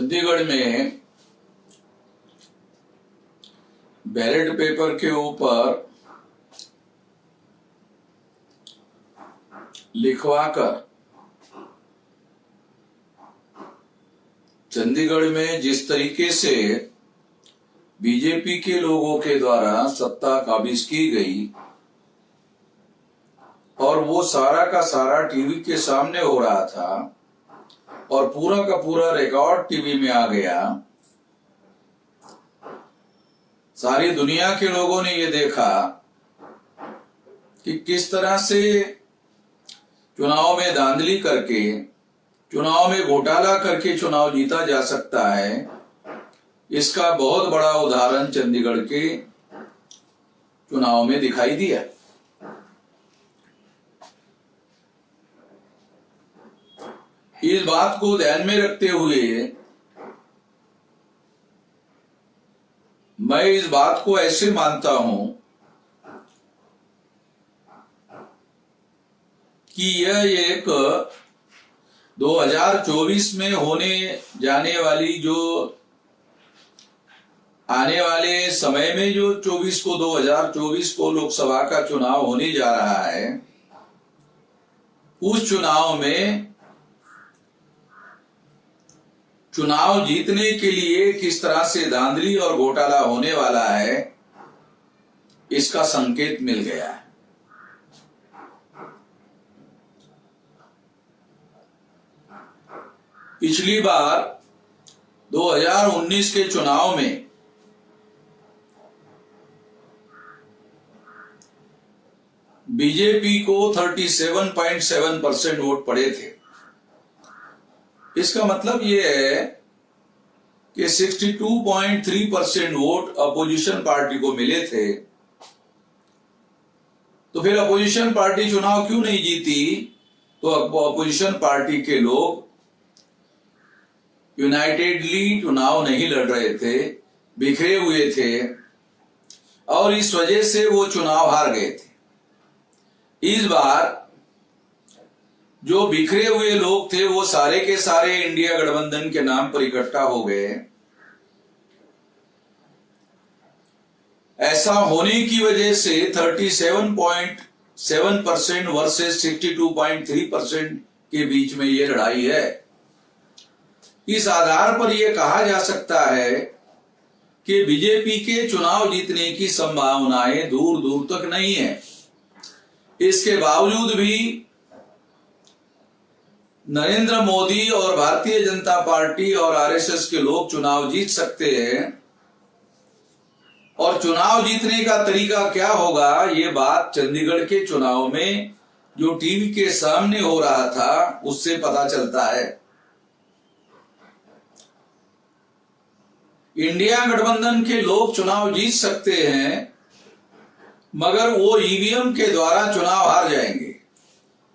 चंडीगढ़ में ballot paper के ऊपर लिखवाकर चंडीगढ़ में जिस तरीके से बीजेपी के लोगों के द्वारा सत्ता काबिज की गई और वो सारा का सारा टीवी के सामने हो रहा था और पूरा का पूरा रिकॉर्ड टीवी में आ गया। सारी दुनिया के लोगों ने ये देखा कि किस तरह से चुनाव में धांधली करके, चुनाव में घोटाला करके चुनाव जीता जा सकता है। इसका बहुत बड़ा उदाहरण चंडीगढ़ के चुनाव में दिखाई दिया। इस बात को ध्यान में रखते हुए मैं इस बात को ऐसे मानता हूं कि यह एक 2024 में होने जाने वाली, जो आने वाले समय में जो 2024 को लोकसभा का चुनाव होने जा रहा है, उस चुनाव में चुनाव जीतने के लिए किस तरह से धांधली और घोटाला होने वाला है, इसका संकेत मिल गया है। पिछली बार 2019 के चुनाव में बीजेपी को 37.7% वोट पड़े थे। इसका मतलब यह है कि 62.3% वोट अपोजिशन पार्टी को मिले थे। तो फिर अपोजिशन पार्टी चुनाव क्यों नहीं जीती? तो अपोजिशन पार्टी के लोग यूनाइटेडली चुनाव नहीं लड़ रहे थे, बिखरे हुए थे और इस वजह से वो चुनाव हार गए थे। इस बार जो बिखरे हुए लोग थे वो सारे के सारे इंडिया गठबंधन के नाम पर इकट्ठा हो गए। ऐसा होने की वजह से 37.7% वर्सेस 62.3% के बीच में ये लड़ाई है। इस आधार पर यह कहा जा सकता है कि बीजेपी के चुनाव जीतने की संभावनाएं दूर दूर तक नहीं है। इसके बावजूद भी नरेंद्र मोदी और भारतीय जनता पार्टी और आरएसएस के लोग चुनाव जीत सकते हैं। और चुनाव जीतने का तरीका क्या होगा, ये बात चंडीगढ़ के चुनाव में जो टीवी के सामने हो रहा था उससे पता चलता है। इंडिया गठबंधन के लोग चुनाव जीत सकते हैं, मगर वो ईवीएम के द्वारा चुनाव हार जाएंगे,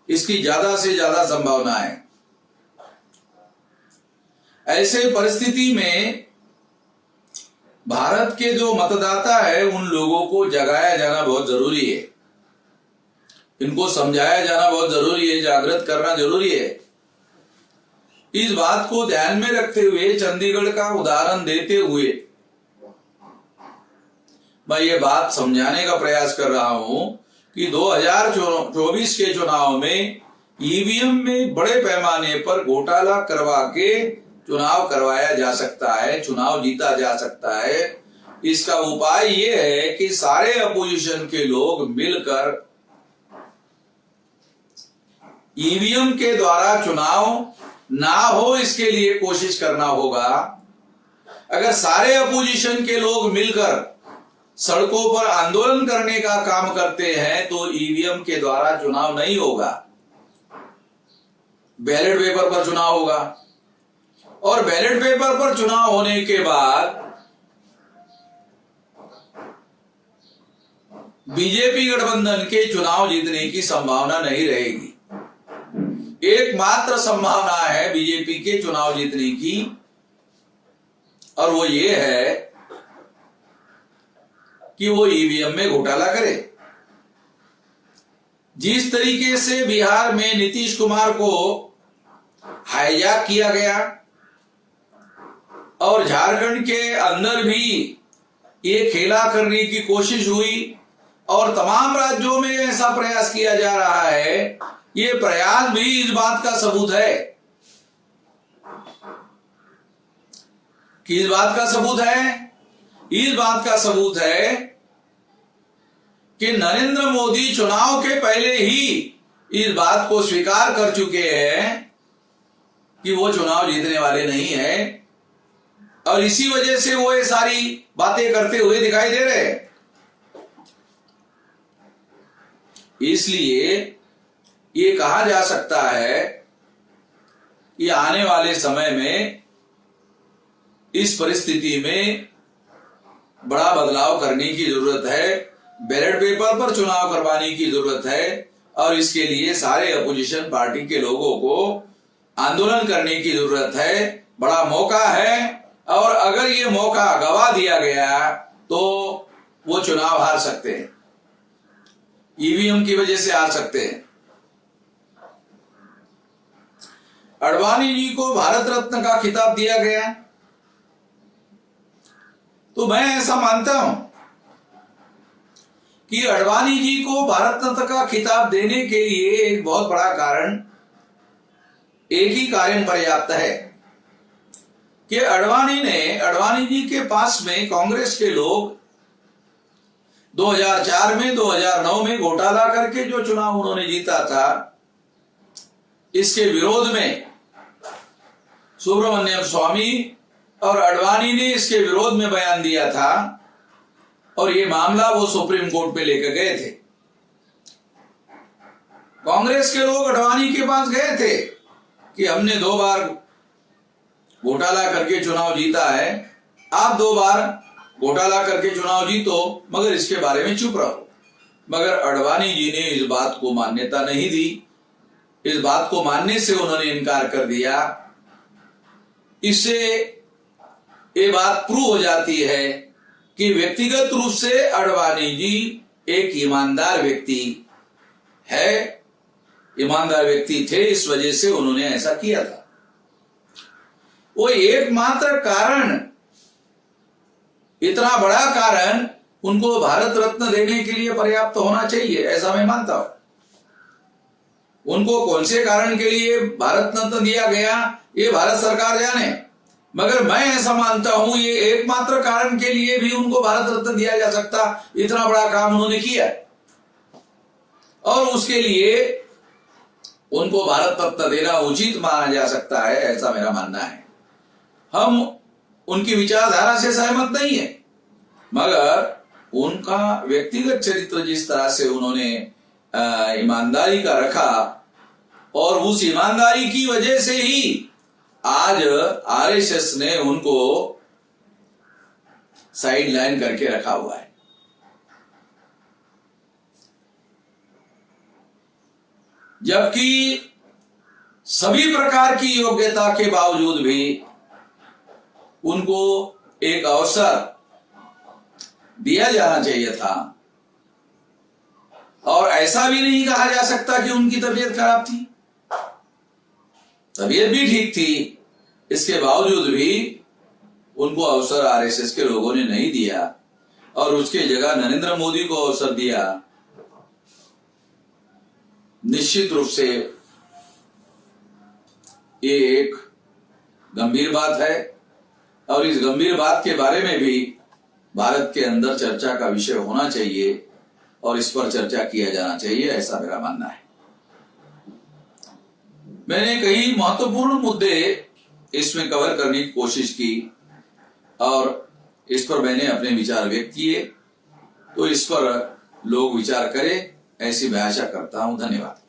इसकी ज्यादा से ज्यादा संभावना है। ऐसे परिस्थिति में भारत के जो मतदाता है उन लोगों को जगाया जाना बहुत जरूरी है, इनको समझाया जाना बहुत जरूरी है, जागृत करना जरूरी है। इस बात को ध्यान में रखते हुए, चंडीगढ़ का उदाहरण देते हुए मैं ये बात समझाने का प्रयास कर रहा हूं कि 2024 के चुनाव में ईवीएम में बड़े पैमाने पर घोटाला करवा के चुनाव करवाया जा सकता है, चुनाव जीता जा सकता है। इसका उपाय यह है कि सारे अपोजिशन के लोग मिलकर ईवीएम के द्वारा चुनाव ना हो, इसके लिए कोशिश करना होगा। अगर सारे अपोजिशन के लोग मिलकर सड़कों पर आंदोलन करने का काम करते हैं तो ईवीएम के द्वारा चुनाव नहीं होगा, बैलेट पेपर पर चुनाव होगा। और बैलेट पेपर पर चुनाव होने के बाद बीजेपी गठबंधन के चुनाव जीतने की संभावना नहीं रहेगी। एकमात्र संभावना है बीजेपी के चुनाव जीतने की, और वो ये है कि वो ईवीएम में घोटाला करे। जिस तरीके से बिहार में नीतीश कुमार को हाईजैक किया गया, और झारखंड के अंदर भी ये खेला करने की कोशिश हुई और तमाम राज्यों में ऐसा प्रयास किया जा रहा है। ये प्रयास भी इस बात का सबूत है कि इस बात का सबूत है कि नरेंद्र मोदी चुनाव के पहले ही इस बात को स्वीकार कर चुके हैं कि वो चुनाव जीतने वाले नहीं है और इसी वजह से वो ये सारी बातें करते हुए दिखाई दे रहे हैं। इसलिए ये कहा जा सकता है कि आने वाले समय में इस परिस्थिति में बड़ा बदलाव करने की जरूरत है, बैलेट पेपर पर चुनाव करवाने की जरूरत है और इसके लिए सारे अपोजिशन पार्टी के लोगों को आंदोलन करने की जरूरत है। बड़ा मौका है और अगर ये मौका गवा दिया गया तो वो चुनाव हार सकते हैं, ईवीएम की वजह से हार सकते हैं। आडवाणी जी को भारत रत्न का खिताब दिया गया तो मैं ऐसा मानता हूं कि आडवाणी जी को भारत रत्न का खिताब देने के लिए एक बहुत बड़ा कारण, एक ही कारण पर्याप्त है कि आडवाणी जी के पास में कांग्रेस के लोग 2004 में 2009 में घोटाला करके जो चुनाव उन्होंने जीता था, इसके विरोध में सुब्रमण्यम स्वामी और आडवाणी ने इसके विरोध में बयान दिया था और ये मामला वो सुप्रीम कोर्ट पे लेकर गए थे। कांग्रेस के लोग आडवाणी के पास गए थे कि हमने 2 बार घोटाला करके चुनाव जीता है, आप 2 बार घोटाला करके चुनाव जीतो मगर इसके बारे में चुप रहो। मगर आडवाणी जी ने इस बात को मान्यता नहीं दी, इस बात को मानने से उन्होंने इनकार कर दिया। इससे ये बात प्रूव हो जाती है कि व्यक्तिगत रूप से आडवाणी जी एक ईमानदार व्यक्ति है, ईमानदार व्यक्ति थे, इस वजह से उन्होंने ऐसा किया था। वो एकमात्र कारण, इतना बड़ा कारण उनको भारत रत्न देने के लिए पर्याप्त होना चाहिए, ऐसा मैं मानता हूं। उनको कौन से कारण के लिए भारत रत्न दिया गया ये भारत सरकार जाने, मगर मैं ऐसा मानता हूं ये एकमात्र कारण के लिए भी उनको भारत रत्न दिया जा सकता। इतना बड़ा काम उन्होंने किया और उसके लिए उनको भारत रत्न देना उचित माना जा सकता है, ऐसा मेरा मानना है। हम उनकी विचारधारा से सहमत नहीं है, मगर उनका व्यक्तिगत चरित्र जिस तरह से उन्होंने ईमानदारी का रखा और उस ईमानदारी की वजह से ही आज आरएसएस ने उनको साइड लाइन करके रखा हुआ है। जबकि सभी प्रकार की योग्यता के बावजूद भी उनको एक अवसर दिया जाना चाहिए था और ऐसा भी नहीं कहा जा सकता कि उनकी तबीयत खराब थी, तबीयत भी ठीक थी, इसके बावजूद भी उनको अवसर आरएसएस के लोगों ने नहीं दिया और उसके जगह नरेंद्र मोदी को अवसर दिया। निश्चित रूप से ये एक गंभीर बात है और इस गंभीर बात के बारे में भी भारत के अंदर चर्चा का विषय होना चाहिए और इस पर चर्चा किया जाना चाहिए, ऐसा मेरा मानना है। मैंने कई महत्वपूर्ण मुद्दे इसमें कवर करने की कोशिश की और इस पर मैंने अपने विचार व्यक्त किए, तो इस पर लोग विचार करें, ऐसी मैं आशा करता हूं। धन्यवाद।